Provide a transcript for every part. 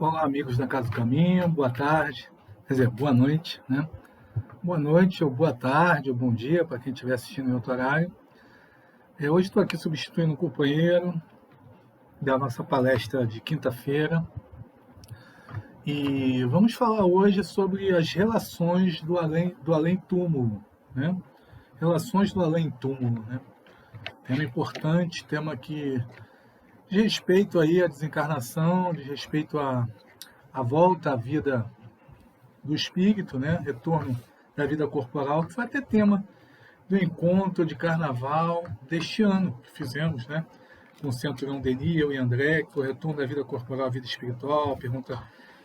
Olá, amigos da Casa do Caminho, boa tarde, quer dizer, boa noite, né? Boa noite, ou boa tarde, ou bom dia, para quem estiver assistindo em outro horário. Hoje estou aqui substituindo um companheiro da nossa palestra de quinta-feira e vamos falar hoje sobre as relações do além-túmulo, né? Relações do além-túmulo, né? Tema importante, tema que diz respeito aí à desencarnação, diz respeito à volta à vida do espírito, né? Retorno da vida corporal, que foi até tema do encontro de carnaval deste ano que fizemos, né? Com o Centurião Denis, eu e André, que foi o retorno da vida corporal à vida espiritual, pergunta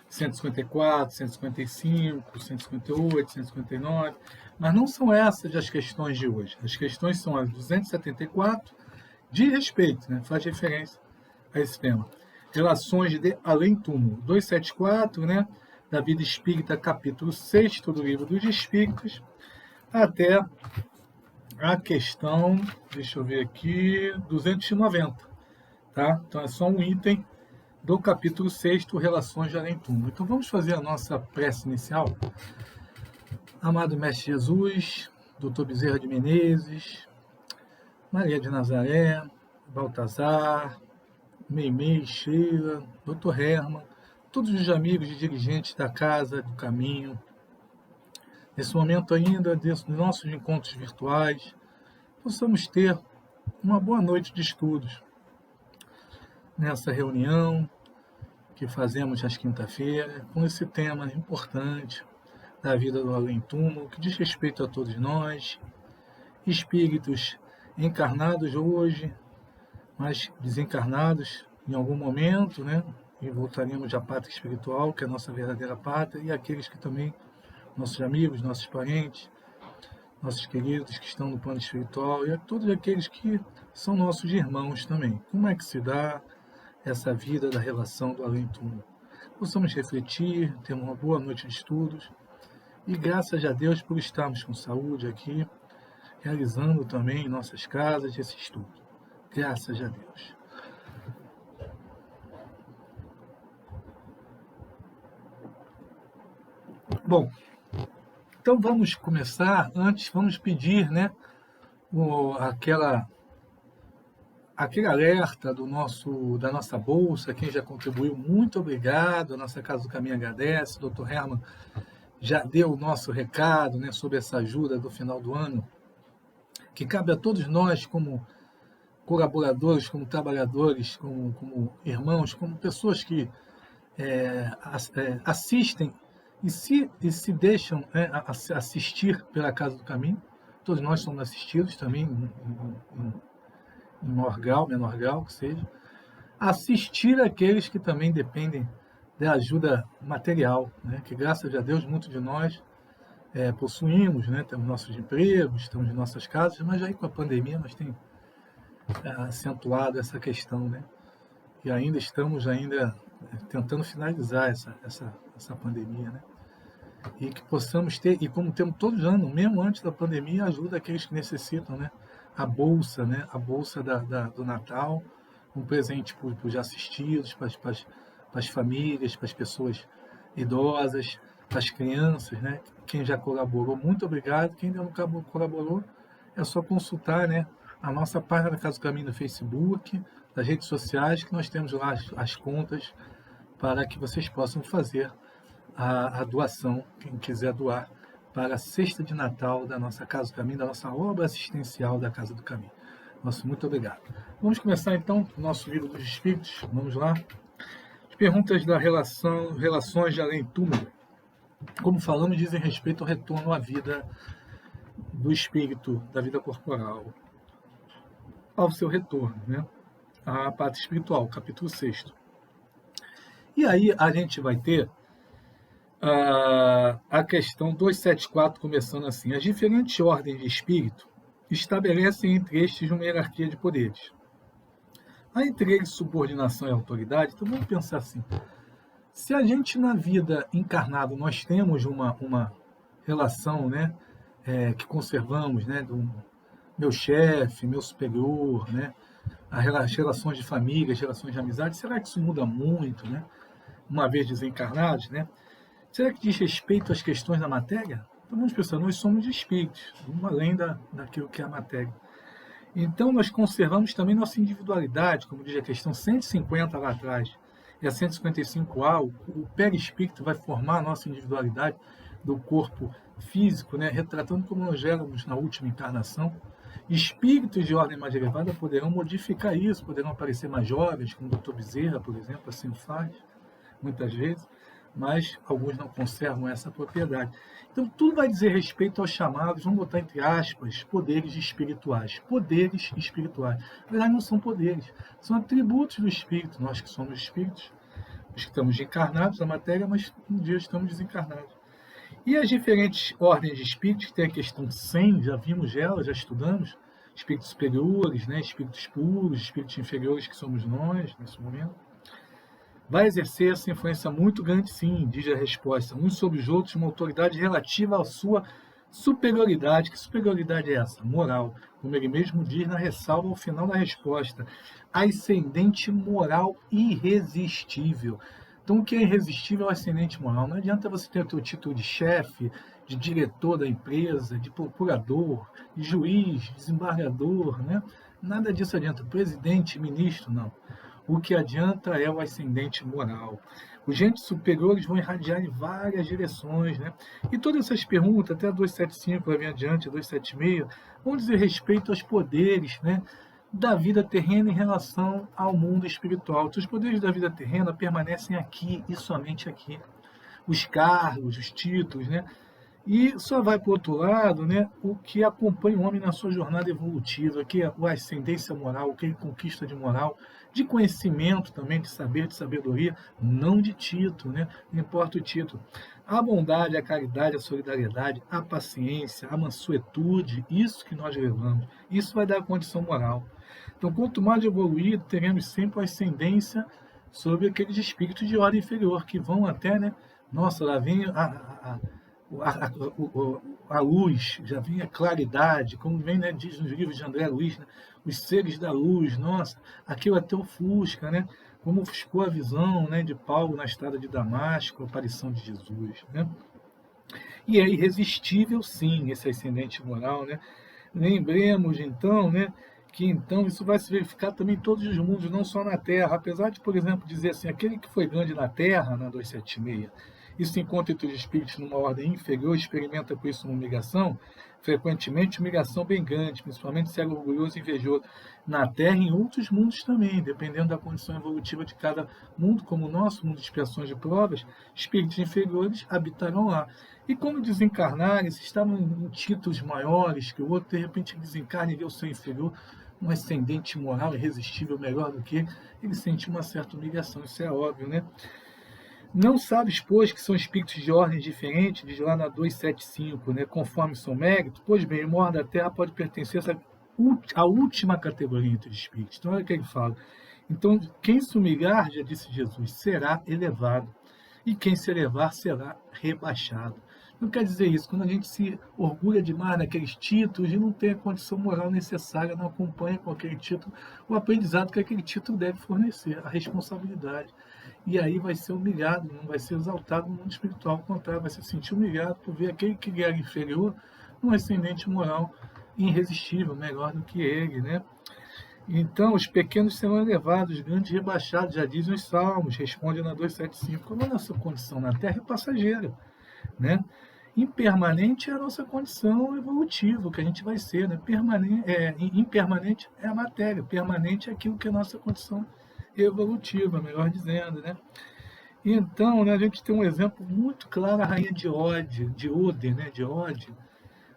154, 155, 158, 159, mas não são essas as questões de hoje. As questões são as 274, de respeito, né? Faz referência a esse tema. Relações de além-túmulo. 274, né? Da vida espírita, capítulo 6 do livro dos Espíritos, até a questão, deixa eu ver aqui, 290, tá? Então é só um item do capítulo 6, Relações de além-túmulo. Então vamos fazer a nossa prece inicial. Amado Mestre Jesus, Dr. Bezerra de Menezes, Maria de Nazaré, Baltazar, Meimei, Sheila, Dr. Herman, todos os amigos e dirigentes da Casa do Caminho, nesse momento ainda dos nossos encontros virtuais, possamos ter uma boa noite de estudos nessa reunião que fazemos às quinta-feiras, com esse tema importante da vida do além-túmulo, que diz respeito a todos nós, espíritos encarnados hoje, mas desencarnados em algum momento, né? E voltaremos à pátria espiritual, que é a nossa verdadeira pátria, e aqueles que também, nossos amigos, nossos parentes, nossos queridos que estão no plano espiritual, e a todos aqueles que são nossos irmãos também. Como é que se dá essa vida da relação do além-túmulo? Possamos refletir, ter uma boa noite de estudos, e graças a Deus por estarmos com saúde aqui, realizando também em nossas casas esse estudo. Graças a Deus. Bom, então vamos começar. Antes, vamos pedir, né, aquele alerta da nossa bolsa. Quem já contribuiu, muito obrigado. A nossa Casa do Caminho agradece. O Dr. Herman já deu o nosso recado, né, sobre essa ajuda do final do ano, que cabe a todos nós como colaboradores, como trabalhadores, como irmãos, como pessoas que assistem e se deixam assistir pela Casa do Caminho. Todos nós somos assistidos também, em menor grau que seja. Assistir aqueles que também dependem da ajuda material, né? Que graças a Deus muitos de nós possuímos, né? Temos nossos empregos, estamos em nossas casas, mas aí com a pandemia nós temos acentuado essa questão, né? E ainda estamos tentando finalizar essa pandemia, né? E que possamos ter, e como temos todos os anos, mesmo antes da pandemia, ajuda aqueles que necessitam, né? A bolsa, né? A bolsa do Natal, um presente para os assistidos, para as famílias, para as pessoas idosas, para as crianças, né? Quem já colaborou, muito obrigado. Quem ainda não colaborou, é só consultar, né, a nossa página da Casa do Caminho no Facebook, das redes sociais, que nós temos lá as contas para que vocês possam fazer a doação, quem quiser doar, para a cesta de Natal da nossa Casa do Caminho, da nossa obra assistencial da Casa do Caminho. Nosso muito obrigado. Vamos começar então o nosso livro dos Espíritos. Vamos lá. As perguntas da relações de além-túmulo, como falamos, dizem respeito ao retorno à vida do espírito, da vida corporal, ao seu retorno, né? À pátria espiritual, capítulo 6. E aí a gente vai ter a questão 274, começando assim: as diferentes ordens de espírito estabelecem entre estes uma hierarquia de poderes. Há entre eles subordinação e autoridade. Então vamos pensar assim: se a gente na vida encarnada nós temos uma relação, né, que conservamos, né, do meu chefe, meu superior, né, as relações de família, as relações de amizade, será que isso muda muito, né? uma vez desencarnados, né? Será que diz respeito às questões da matéria? Então vamos pensar, nós somos espíritos, vamos além daquilo que é a matéria. Então nós conservamos também nossa individualidade, como diz a questão 150 lá atrás, e a 155A, o perispírito vai formar a nossa individualidade do corpo físico, né, retratando como nós éramos na última encarnação. Espíritos de ordem mais elevada poderão modificar isso, poderão aparecer mais jovens, como o Dr. Bezerra, por exemplo, assim o faz, muitas vezes, mas alguns não conservam essa propriedade. Então, tudo vai dizer respeito aos chamados, vamos botar entre aspas, poderes espirituais. Poderes espirituais. Na verdade, não são poderes, são atributos do espírito. Nós que somos espíritos, os que estamos encarnados na matéria, mas um dia estamos desencarnados. E as diferentes ordens de espíritos, que tem a questão 100, já vimos ela, já estudamos, espíritos superiores, né, espíritos puros, espíritos inferiores, que somos nós, nesse momento. Vai exercer essa influência muito grande, sim, diz a resposta, uns sobre os outros, uma autoridade relativa à sua superioridade. Que superioridade é essa? Moral. Como ele mesmo diz na ressalva ao final da resposta. Ascendente moral irresistível. Então, o que é irresistível é o ascendente moral. Não adianta você ter o seu título de chefe, de diretor da empresa, de procurador, de juiz, desembargador, né? Nada disso adianta. Presidente, ministro, não. O que adianta é o ascendente moral. Os entes superiores vão irradiar em várias direções, né? E todas essas perguntas, até a 275, vai vir adiante, a 276, vão dizer respeito aos poderes, né, da vida terrena em relação ao mundo espiritual. Então, os poderes da vida terrena permanecem aqui e somente aqui. Os cargos, os títulos, né? E só vai para o outro lado, né, o que acompanha o homem na sua jornada evolutiva, que é a ascendência moral, o que ele conquista de moral, de conhecimento também, de saber, de sabedoria, não de título, né? Não importa o título. A bondade, a caridade, a solidariedade, a paciência, a mansuetude, isso que nós levamos, isso vai dar a condição moral. Então, quanto mais evoluído, teremos sempre a ascendência sobre aqueles espíritos de ordem inferior, que vão até, né? Nossa, lá vem a luz, já vem a claridade, como vem, né, diz nos livros de André Luiz, né, os seres da luz, nossa, aquilo até ofusca, né, como ofuscou a visão, né, de Paulo na estrada de Damasco, a aparição de Jesus, né? E é irresistível, sim, esse ascendente moral, né? Lembremos, então, né, que então isso vai se verificar também em todos os mundos, não só na Terra. Apesar de, por exemplo, dizer assim, aquele que foi grande na Terra, na 276, isso encontra entre os espíritos numa ordem inferior, experimenta por isso uma humilhação, frequentemente humilhação bem grande, principalmente se é orgulhoso e invejoso na Terra e em outros mundos também, dependendo da condição evolutiva de cada mundo, como o nosso mundo de expiações de provas, espíritos inferiores habitarão lá. E quando desencarnarem, se estavam em títulos maiores que o outro, de repente desencarna e vê o seu inferior, um ascendente moral irresistível, melhor do que ele sente uma certa humilhação, isso é óbvio, né? Não sabes, pois, que são espíritos de ordens diferentes, diz lá na 275, né, conforme seu mérito? Pois bem, o maior da Terra pode pertencer à última categoria entre os espíritos. Então, olha o que ele fala. Então, quem se humilhar, já disse Jesus, será elevado. E quem se elevar será rebaixado. Não quer dizer isso, quando a gente se orgulha demais naqueles títulos e não tem a condição moral necessária, não acompanha com aquele título o aprendizado que aquele título deve fornecer, a responsabilidade. E aí vai ser humilhado, não vai ser exaltado no mundo espiritual, ao contrário, vai se sentir humilhado por ver aquele que era inferior, um ascendente moral irresistível, melhor do que ele, né? Então, os pequenos serão elevados, os grandes rebaixados, já dizem os salmos, responde na 275. Como a nossa condição na Terra é passageira, né? Impermanente é a nossa condição evolutiva, o que a gente vai ser, né? Impermanente é a matéria, permanente é aquilo que é a nossa condição evolutiva, melhor dizendo, né? Então, né, a gente tem um exemplo muito claro, a rainha de Ode, né, de Ode,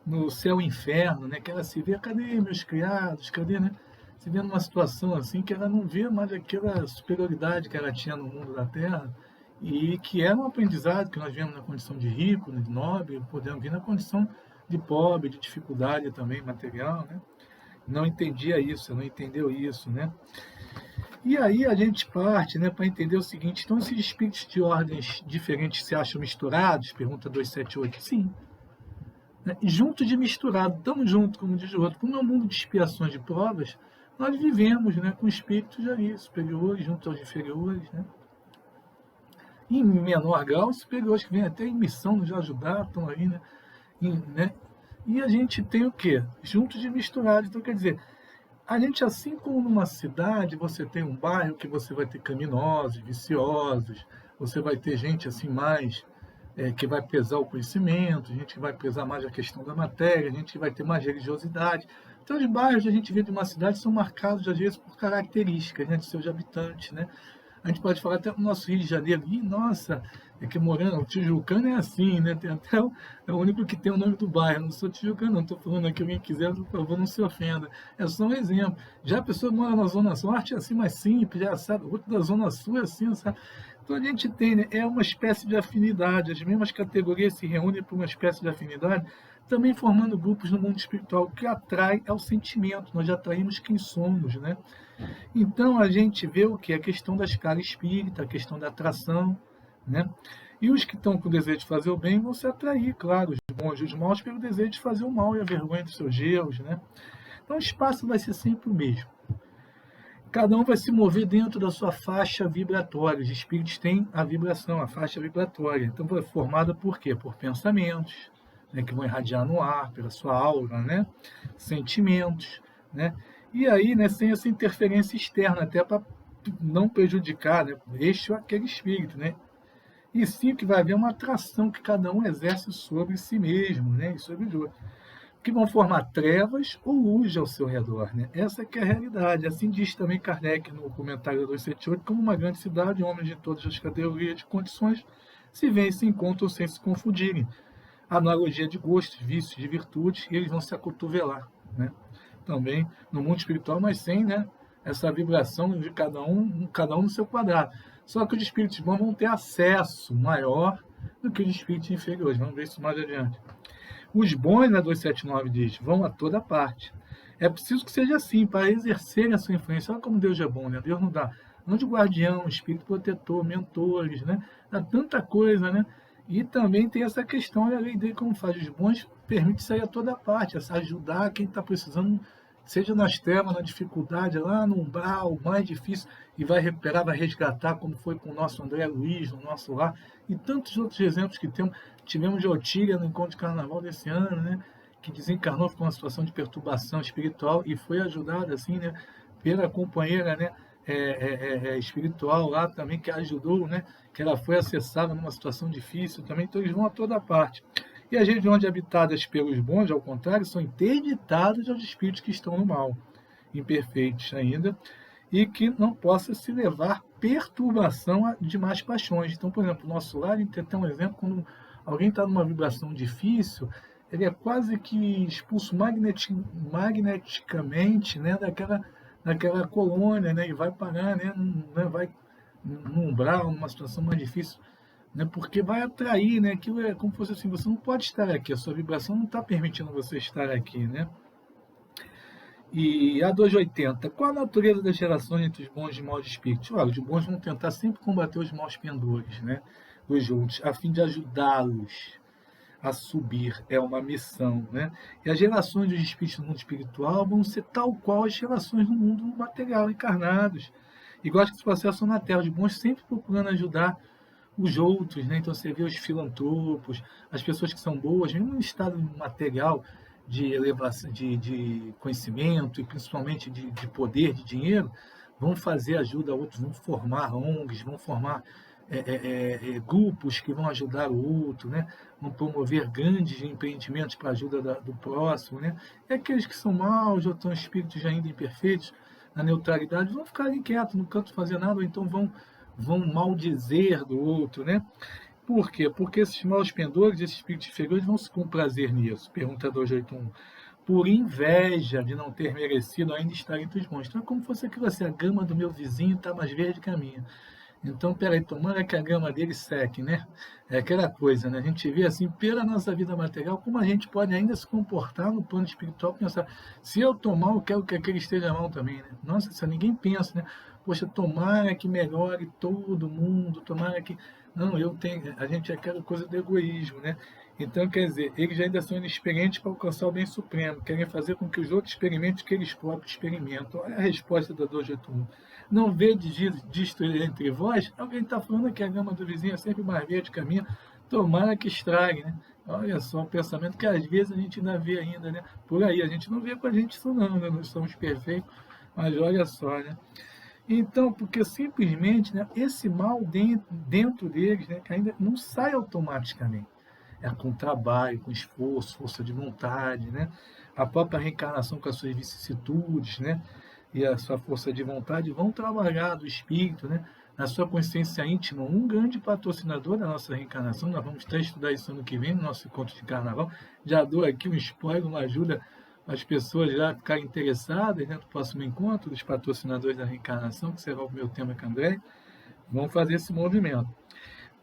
no céu e inferno, né, que ela se vê, cadê meus criados, cadê, né? Se vê numa situação assim que ela não vê mais aquela superioridade que ela tinha no mundo da Terra e que era um aprendizado que nós vemos na condição de rico, de nobre, podemos vir na condição de pobre, de dificuldade também material, né? Não entendia isso, não entendeu isso, né? E aí a gente parte, né, para entender o seguinte, então esses espíritos de ordens diferentes se acham misturados? Pergunta 278. Sim. Né? Junto de misturado, estamos juntos, como diz o outro. Como é um mundo de expiações de provas, nós vivemos, né, com espíritos ali superiores, junto aos inferiores, né? em menor grau, superiores que vêm até em missão nos ajudar, estão aí, né? Né? E a gente tem o quê? Juntos e misturados. Então, quer dizer, a gente, assim como numa cidade, você tem um bairro que você vai ter criminosos, viciosos, você vai ter gente assim mais que vai pesar o conhecimento, gente que vai pesar mais a questão da matéria, gente que vai ter mais religiosidade. Então, os bairros que a gente vê de uma cidade são marcados, às vezes, por características, né, de seus habitantes, né? A gente pode falar até no nosso Rio de Janeiro, e nossa, é que morando, o Tijucano é assim, né? Tem até é o único que tem o nome do bairro. Não sou Tijucano, não estou falando aqui, alguém quiser, por favor, não se ofenda. É só um exemplo. Já a pessoa mora na Zona Norte é assim mais simples, já sabe, o outro da Zona Sul é assim, sabe? Então a gente tem, né, é uma espécie de afinidade, as mesmas categorias se reúnem por uma espécie de afinidade, também formando grupos no mundo espiritual. O que atrai é o sentimento, nós já atraímos quem somos, né? Então a gente vê o que? A questão da escala espírita, a questão da atração, né? E os que estão com o desejo de fazer o bem vão se atrair, claro, os bons e os maus, pelo desejo de fazer o mal e a vergonha dos seus erros, né? Então o espaço vai ser sempre o mesmo. Cada um vai se mover dentro da sua faixa vibratória. Os espíritos têm a vibração, a faixa vibratória. Então é formada por quê? Por pensamentos, né, que vão irradiar no ar, pela sua aura, né? Sentimentos, né? E aí, né, sem essa interferência externa, até para não prejudicar, né, este ou aquele espírito, né? E sim que vai haver uma atração que cada um exerce sobre si mesmo, né, e sobre os outros, que vão formar trevas ou luz ao seu redor, né? Essa que é a realidade. Assim diz também Kardec no comentário 278, como uma grande cidade, homens de todas as categorias de condições se veem e se encontram sem se confundirem. A analogia de gostos, vícios, de virtudes, e eles vão se acotovelar, né? Também no mundo espiritual, mas sem, né, essa vibração de cada um no seu quadrado. Só que os espíritos bons vão ter acesso maior do que os espíritos inferiores. Vamos ver isso mais adiante. Os bons, na 279 diz, vão a toda parte. É preciso que seja assim, para exercerem a sua influência. Olha como Deus é bom, né? Deus não dá anjo guardião, espírito protetor, mentores, né? Dá tanta coisa, né? E também tem essa questão, olha a lei dele como faz. Os bons permite sair a toda parte, ajudar quem está precisando, seja nas trevas, na dificuldade, lá no umbral, mais difícil, e vai recuperar, vai resgatar, como foi com o nosso André Luiz, no nosso lar, e tantos outros exemplos que tivemos de Otília no encontro de carnaval desse ano, né? Que desencarnou com uma situação de perturbação espiritual e foi ajudada, assim, né? Pela companheira, né? Espiritual lá também, que ajudou, né? Que ela foi acessada numa situação difícil também, então eles vão a toda parte. E as regiões habitadas pelos bons, ao contrário, são interditadas aos espíritos que estão no mal, imperfeitos ainda, e que não possa se levar perturbação de más paixões. Então, por exemplo, o nosso lar, a gente tem até um exemplo, quando alguém está numa vibração difícil, ele é quase que expulso magneticamente, né, daquela colônia, né, e vai parar, né, vai num umbral, numa situação mais difícil, né, porque vai atrair, né, aquilo é como se fosse assim, você não pode estar aqui, a sua vibração não está permitindo você estar aqui, né. E a 280, qual a natureza das relações entre os bons e maus espíritos? Olha, os bons vão tentar sempre combater os maus pendores, né, dos outros, a fim de ajudá-los a subir, é uma missão, né? E as relações dos espíritos no mundo espiritual vão ser tal qual as relações no mundo material, encarnados. Igual que se processam na Terra, os bons sempre procurando ajudar os outros, né? Então você vê os filantropos, as pessoas que são boas, mesmo no estado material de elevação, de conhecimento e principalmente de poder, de dinheiro, vão fazer ajuda a outros, vão formar ONGs, vão formar grupos que vão ajudar o outro, né? Vão promover grandes empreendimentos para a ajuda do próximo, né? E aqueles que são maus, ou estão espíritos ainda imperfeitos, na neutralidade, vão ficar ali quietos, não cantam fazer nada, ou então vão maldizer do outro, né? Por quê? Porque esses maus pendores, esses espíritos inferiores, vão se comprazer nisso. Pergunta 281. Por inveja de não ter merecido ainda estar entre os bons. Então é como se fosse aquilo assim, a gama do meu vizinho está mais verde que a minha. Então, peraí, tomara que a gama dele seque, né? É aquela coisa, né? A gente vê assim, pela nossa vida material, como a gente pode ainda se comportar no plano espiritual, pensar, se eu tomar, eu quero que aquele esteja mal também, né? Nossa, isso ninguém pensa, né? Poxa, tomara que melhore todo mundo, tomara que... Não, a gente é aquela coisa do egoísmo, né? Então, quer dizer, eles ainda são inexperientes para alcançar o bem supremo, querem fazer com que os outros experimentem o que eles próprios experimentam. Olha a resposta da 281. Não vedes disto entre vós? Alguém está falando que a grama do vizinho é sempre mais verde que a minha, tomara que estrague, né? Olha só, um pensamento que às vezes a gente ainda vê ainda, né? Por aí, a gente não vê com a gente isso não, né? Nós somos perfeitos, mas olha só, né? Então, porque simplesmente, né, esse mal dentro deles, né, que ainda não sai automaticamente. É com trabalho, com esforço, força de vontade, né? A própria reencarnação com as suas vicissitudes, né? E a sua força de vontade vão trabalhar do espírito, né? Na sua consciência íntima, um grande patrocinador da nossa reencarnação. Nós vamos até estudar isso ano que vem, no nosso encontro de carnaval. Já dou aqui um spoiler, uma ajuda as pessoas já ficarem interessadas, né, no próximo encontro dos patrocinadores da reencarnação, que será o meu tema com André, vão fazer esse movimento.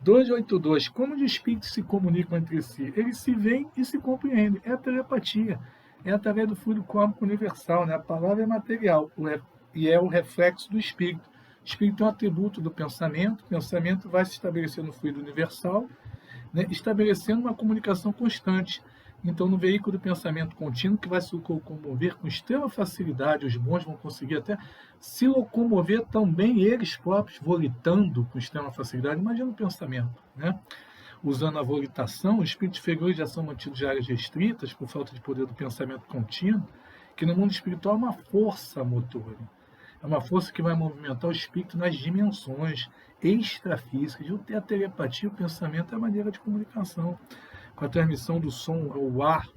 282. Como os espíritos se comunicam entre si? Eles se veem e se compreendem. É a telepatia. É através do fluido cósmico universal. Né? A palavra é material e é o reflexo do espírito. O espírito é um atributo do pensamento. O pensamento vai se estabelecer no fluido universal, né? Estabelecendo uma comunicação constante. Então, no veículo do pensamento contínuo, que vai se locomover com extrema facilidade, os bons vão conseguir até se locomover também eles próprios, volitando com extrema facilidade. Imagina o pensamento, né? Usando a volitação, os espíritos inferiores já são mantidos em áreas restritas por falta de poder do pensamento contínuo, que no mundo espiritual é uma força motora. É uma força que vai movimentar o espírito nas dimensões extrafísicas. E a telepatia, o pensamento, é a maneira de comunicação. Com a transmissão do som, o ar,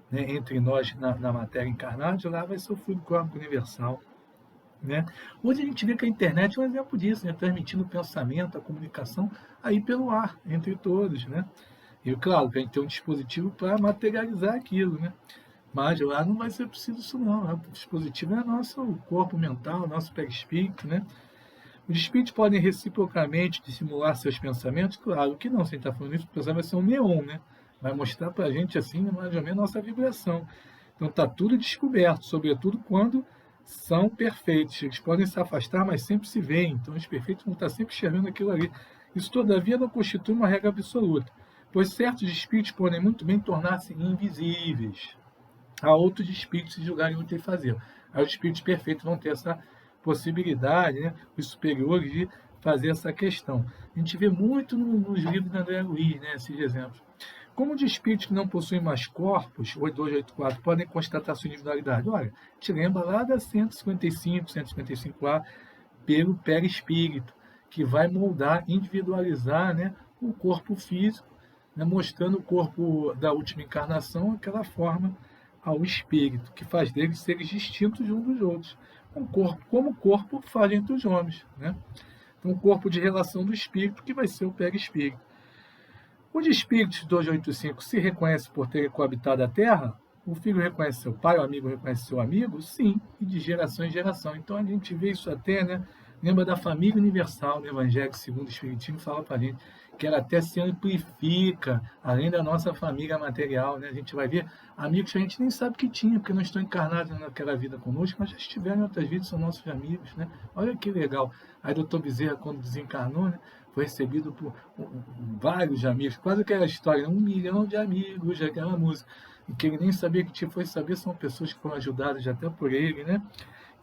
né, entre nós na matéria encarnada, lá vai ser o fluido cósmico universal. Né? Hoje a gente vê que a internet é um exemplo disso, né? Transmitindo o pensamento, a comunicação aí pelo ar, entre todos. Né? E claro que a gente tem um dispositivo para materializar aquilo, né? Mas lá não vai ser preciso isso não. Né? O dispositivo é nosso corpo mental, nosso perispírito. Né? Os espíritos podem reciprocamente dissimular seus pensamentos? Claro que não. Se a gente está falando isso, o pensamento vai ser um neon, né? Vai mostrar para a gente, assim, mais ou menos, nossa vibração. Então, está tudo descoberto, sobretudo quando são perfeitos. Eles podem se afastar, mas sempre se veem. Então, os perfeitos vão estar sempre enxergando aquilo ali. Isso, todavia, não constitui uma regra absoluta, pois certos espíritos podem muito bem tornar-se invisíveis a outros espíritos se julgarem úteis fazer. Aí os espíritos perfeitos vão ter essa possibilidade, né, os superiores, de fazer essa questão. A gente vê muito nos livros de André Luiz, né, esses exemplos. Como de espíritos que não possuem mais corpos, 8284, podem constatar sua individualidade? Olha, a gente lembra lá da 155, 155A, pelo perispírito, que vai moldar, individualizar, né, o corpo físico, né, mostrando o corpo da última encarnação, aquela forma ao espírito, que faz deles seres distintos uns dos outros. Como o corpo faz entre os homens. Né? Então, o corpo de relação do espírito, que vai ser o perispírito. Os espíritos 285 se reconhecem por terem coabitado a Terra? O filho reconhece seu pai, o amigo reconhece seu amigo? Sim, e de geração em geração. Então a gente vê isso até, né? Lembra da família universal do Evangelho segundo o Espiritismo, fala para a gente que ela até se amplifica, além da nossa família material. Né? A gente vai ver amigos que a gente nem sabe que tinha, porque não estão encarnados naquela vida conosco, mas já estiveram em outras vidas, são nossos amigos. Né? Olha que legal. Aí o Dr. Bezerra, quando desencarnou, né, foi recebido por vários amigos, quase aquela história, 1 milhão de amigos, aquela música, e que ele nem sabia que tinha, foi saber, são pessoas que foram ajudadas até por ele, né?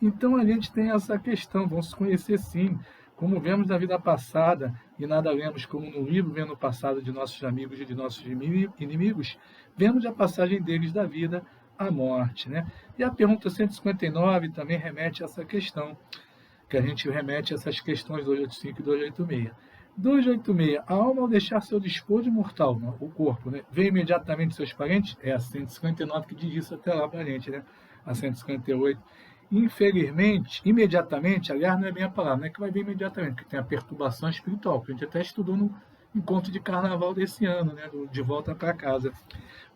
Então a gente tem essa questão, vão se conhecer sim, como vemos na vida passada, e nada lemos como no livro, vendo o passado de nossos amigos e de nossos inimigos, vemos a passagem deles da vida à morte, né? E a pergunta 159 também remete a essa questão, que a gente remete a essas questões 285 e 286. 286, a alma ao deixar seu despojo mortal, o corpo, né, vê imediatamente seus parentes? É a 159 que diz isso até lá para a gente, né? A 158. Infelizmente, imediatamente, aliás, não é bem a palavra, não é que vai ver imediatamente, porque tem a perturbação espiritual, que a gente até estudou no encontro de carnaval desse ano, né, de volta para casa.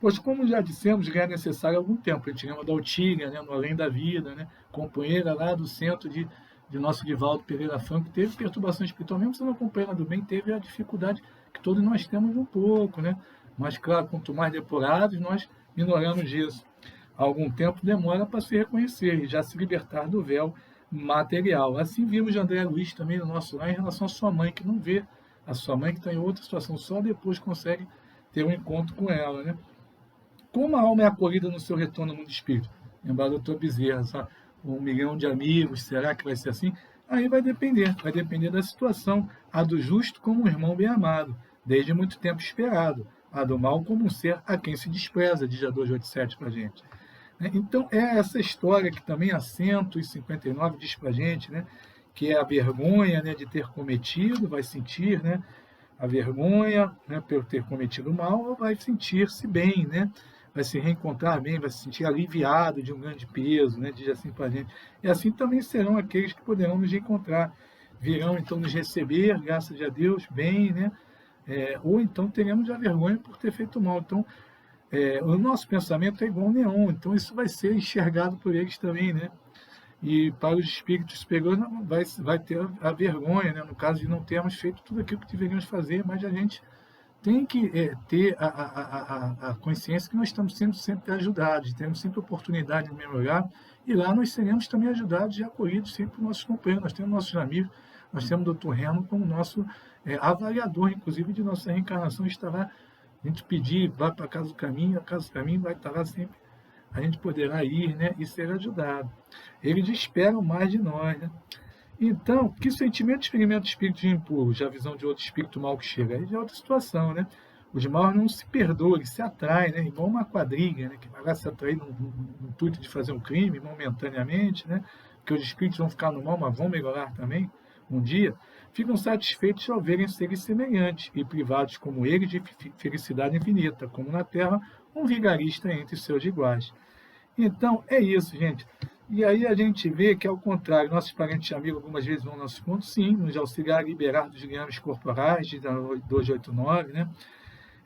Pois, como já dissemos, já é necessário algum tempo. A gente lembra da Otília, né, no Além da Vida, né, companheira lá do centro de nosso Divaldo Pereira Franco, teve perturbação espiritual, mesmo sendo uma companheira do bem, teve a dificuldade que todos nós temos um pouco, né? Mas, claro, quanto mais depurados, nós minoramos isso. Algum tempo demora para se reconhecer e já se libertar do véu material. Assim vimos de André Luiz também no nosso lar em relação à sua mãe, que não vê a sua mãe, que está em outra situação, só depois consegue ter um encontro com ela, né? Como a alma é acolhida no seu retorno ao mundo espírito? Lembrar do Dr. Bezerra, sabe? 1 milhão de amigos, será que vai ser assim? Aí vai depender da situação. A do justo como um irmão bem amado, desde muito tempo esperado. A do mal como um ser a quem se despreza, diz a 287 para a gente. Então, é essa história que também a 159 diz para a gente, né? Que é a vergonha, né, de ter cometido, vai sentir, né? A vergonha, né, por ter cometido mal, vai sentir-se bem, né? Vai se reencontrar bem, vai se sentir aliviado de um grande peso, né? Diz assim para a gente. E assim também serão aqueles que poderão nos encontrar, virão então nos receber, graças a Deus, bem, né? Ou então teremos a vergonha por ter feito mal. Então, o nosso pensamento é igual ao neon, então isso vai ser enxergado por eles também, né? E para os espíritos superiores vai ter a vergonha, né? No caso de não termos feito tudo aquilo que deveríamos fazer, mas a gente tem que ter a consciência que nós estamos sendo sempre ajudados, temos sempre oportunidade de melhorar, e lá nós seremos também ajudados e acolhidos sempre por nossos companheiros. Nós temos nossos amigos, nós temos o Dr. Remo como nosso avaliador, inclusive, de nossa reencarnação. Estará, a gente pedir, vai para a Casa do Caminho, a Casa do Caminho vai estar lá sempre, a gente poderá ir, né, e ser ajudado. Eles esperam mais de nós, né? Então, que sentimento experimenta o espírito de impuro, já a visão de outro espírito mal que chega? Aí já é outra situação, né? Os maus não se perdoam, eles se atraem, né? Igual uma quadrilha, né? Que vai lá se atrair no intuito de fazer um crime momentaneamente, né? Porque os espíritos vão ficar no mal, mas vão melhorar também um dia. Ficam satisfeitos ao verem seres semelhantes e privados como eles de felicidade infinita, como na Terra um vigarista entre seus iguais. Então, é isso, gente. E aí a gente vê que, ao contrário, nossos parentes e amigos algumas vezes vão ao nosso encontro, sim, nos auxiliar a liberar dos liames corporais, de 289, né?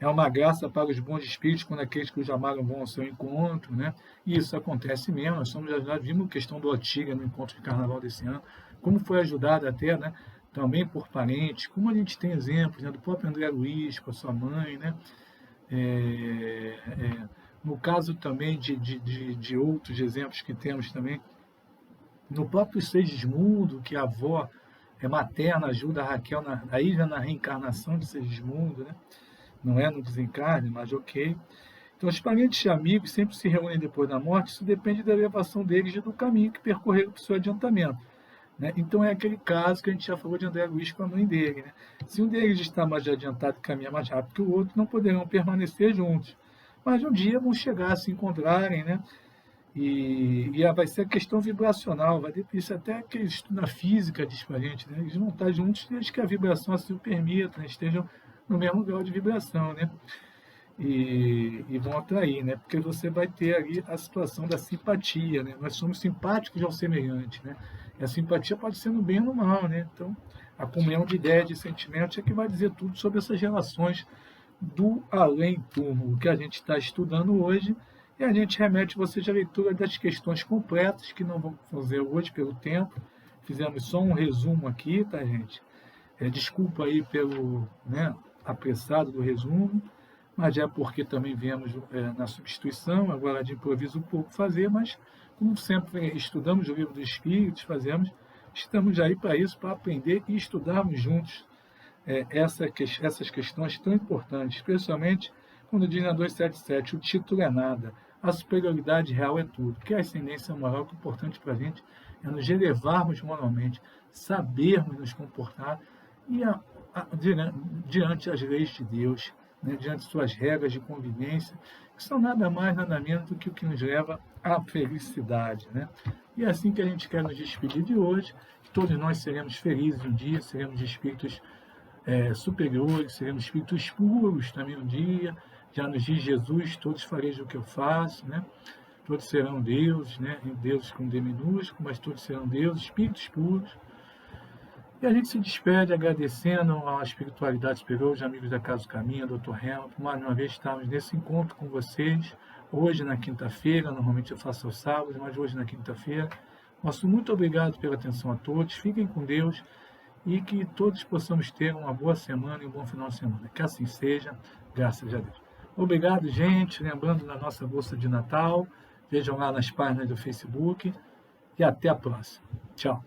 É uma graça para os bons espíritos quando aqueles que os amaram vão ao seu encontro, né? E isso acontece mesmo, nós somos ajudados, vimos a questão do Otiga no encontro de carnaval desse ano, como foi ajudado até, né? Também por parentes, como a gente tem exemplos, né? Do próprio André Luiz com a sua mãe, né? No caso também de outros exemplos que temos também, no próprio Segismundo, que a avó materna ajuda a Raquel na reencarnação de Segismundo, né? Não é no desencarne, mas ok. Então, os parentes e amigos sempre se reúnem depois da morte, isso depende da elevação deles e do caminho que percorreram para o seu adiantamento, né? Então, é aquele caso que a gente já falou de André Luiz com a mãe dele, né? Se um deles está mais adiantado e caminha mais rápido que o outro, não poderão permanecer juntos. Mas um dia vão chegar a se encontrarem, né? E vai ser a questão vibracional, vai depender, isso até que estudo na física diz para a gente, né? Eles vão estar juntos desde que a vibração assim o permita, né? Estejam no mesmo grau de vibração, né? E vão atrair, né? Porque você vai ter ali a situação da simpatia, né? Nós somos simpáticos ao semelhante, né? E a simpatia pode ser no bem ou no mal, né? Então, a comunhão de ideias, de sentimentos é que vai dizer tudo sobre essas relações do além-túmulo que a gente está estudando hoje, e a gente remete vocês à leitura das questões completas, que não vamos fazer hoje pelo tempo, fizemos só um resumo aqui, tá, gente? Desculpa aí pelo, né, apressado do resumo, mas é porque também viemos na substituição, agora de improviso um pouco fazer, mas como sempre estudamos o livro dos Espíritos, estamos aí para isso, para aprender e estudarmos juntos essas questões tão importantes, especialmente quando diz na 277, o título é nada, a superioridade real é tudo, que a ascendência moral que é importante para a gente é nos elevarmos moralmente, sabermos nos comportar e diante das leis de Deus, né, diante de suas regras de convivência, que são nada mais, nada menos do que o que nos leva à felicidade, né? E é assim que a gente quer nos despedir de hoje, todos nós seremos felizes um dia, seremos espíritos superiores, seremos espíritos puros também um dia. Já nos diz Jesus, todos fareis o que eu faço, né? Todos serão deuses, né? Deuses com D minúsculo, mas todos serão deuses, espíritos puros. E a gente se despede agradecendo à espiritualidade superior, os amigos da Casa do Caminho, Dr. Remo, por mais uma vez estarmos nesse encontro com vocês, hoje na quinta-feira, normalmente eu faço aos sábados, mas hoje na quinta-feira. Nosso muito obrigado pela atenção a todos, fiquem com Deus, e que todos possamos ter uma boa semana e um bom final de semana. Que assim seja, graças a Deus. Obrigado, gente. Lembrando da nossa bolsa de Natal. Vejam lá nas páginas do Facebook. E até a próxima. Tchau.